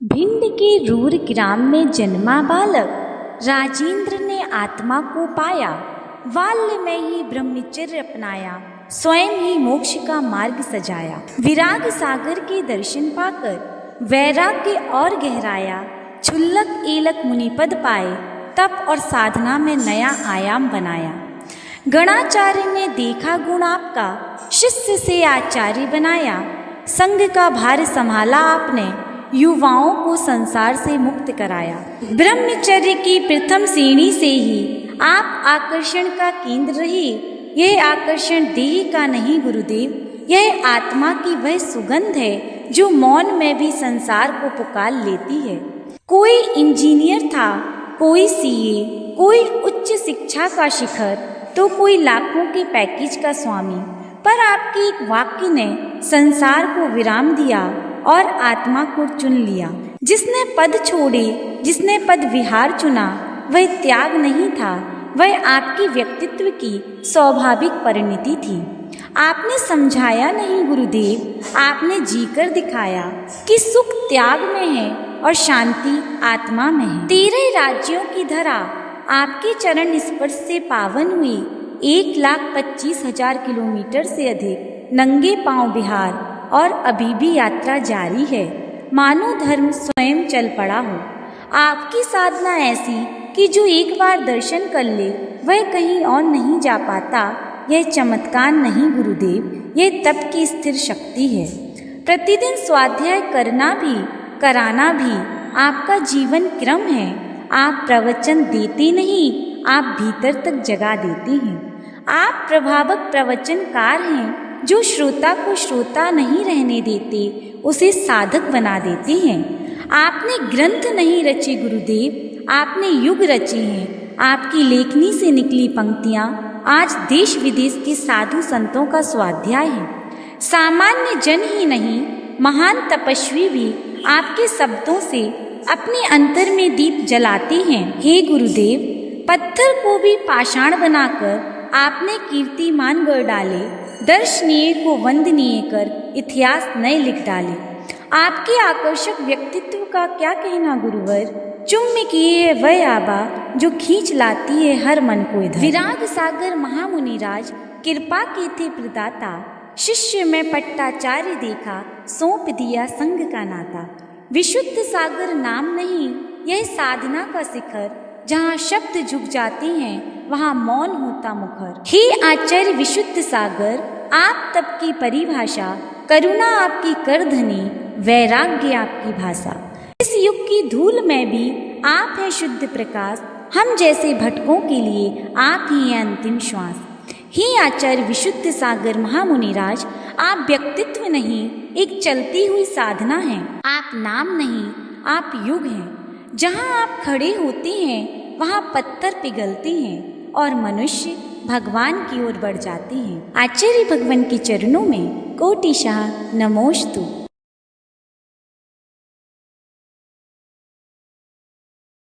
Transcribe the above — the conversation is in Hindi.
भिंड के रूर ग्राम में जन्मा बालक राजेंद्र ने आत्मा को पाया। बाल्य में ही ब्रह्मचर्य अपनाया, स्वयं ही मोक्ष का मार्ग सजाया। विराग सागर के दर्शन पाकर वैराग्य और गहराया। क्षुल्लक एलक मुनिपद पाए, तप और साधना में नया आयाम बनाया। गणाचार्य ने देखा गुण आपका, शिष्य से आचार्य बनाया। संग का भार संभाला आपने, युवाओं को संसार से मुक्त कराया। ब्रह्मचर्य की प्रथम श्रेणी से ही आप आकर्षण का केंद्र रहे। यह आकर्षण देह का नहीं गुरुदेव, यह आत्मा की वह सुगंध है जो मौन में भी संसार को पुकार लेती है। कोई इंजीनियर था, कोई सीए, कोई उच्च शिक्षा का शिखर, तो कोई लाखों के पैकेज का स्वामी। पर आपके एक वाक्य ने संसार को विराम दिया और आत्मा को चुन लिया। जिसने पद छोड़े, जिसने पद विहार चुना, वह त्याग नहीं था, वह आपकी व्यक्तित्व की स्वाभाविक परिणति थी। आपने समझाया नहीं गुरुदेव, आपने जीकर दिखाया कि सुख त्याग में है और शांति आत्मा में है। 13 राज्यों की धरा आपके चरण स्पर्श से पावन हुई। 1,25,000 किलोमीटर से अधिक नंगे पांव बिहार और अभी भी यात्रा जारी है। मानो धर्म स्वयं चल पड़ा हो। आपकी साधना ऐसी कि जो एक बार दर्शन कर ले वह कहीं और नहीं जा पाता। यह चमत्कार नहीं गुरुदेव, यह तप की स्थिर शक्ति है। प्रतिदिन स्वाध्याय करना भी कराना भी आपका जीवन क्रम है। आप प्रवचन देते नहीं, आप भीतर तक जगा देते हैं। आप प्रभावक प्रवचनकार हैं जो श्रोता को श्रोता नहीं रहने देते, उसे साधक बना देते हैं। आपने ग्रंथ नहीं रचे गुरुदेव, आपने युग रचे हैं। आपकी लेखनी से निकली पंक्तियां आज देश विदेश के साधु संतों का स्वाध्याय है। सामान्य जन ही नहीं, महान तपस्वी भी आपके शब्दों से अपने अंतर में दीप जलाते हैं। हे गुरुदेव, पत्थर को भी पाषाण बनाकर आपने कीर्तिमान गढ़ डाले, दर्शनीय को वंदनीय कर इतिहास नए लिख डाले। आपके आकर्षक व्यक्तित्व का क्या कहना गुरुवर, चुम्ब किए है वह आबा जो खींच लाती है हर मन को इधर। विराग सागर महामुनिराज कृपा के थे प्रदाता, शिष्य में पट्टाचार्य देखा, सौंप दिया संग का नाता। विशुद्ध सागर नाम नहीं, यह साधना का शिखर, जहाँ शब्द झुक जाते हैं वहाँ मौन होता मुखर। हे आचार्य विशुद्ध सागर, आप तप की परिभाषा, करुणा आपकी करधनी, वैराग्य आपकी भाषा। इस युग की धूल में भी आप हैं शुद्ध प्रकाश, हम जैसे भटकों के लिए आप ही हैं अंतिम श्वास। हे आचार्य विशुद्ध सागर महामुनिराज, आप व्यक्तित्व नहीं, एक चलती हुई साधना है। आप नाम नहीं, आप युग हैं। जहाँ आप खड़े होते हैं वहाँ पत्थर पिघलते हैं और मनुष्य भगवान की ओर बढ़ जाते हैं। आचार्य भगवान के चरणों में कोटिशाह नमोस्तु।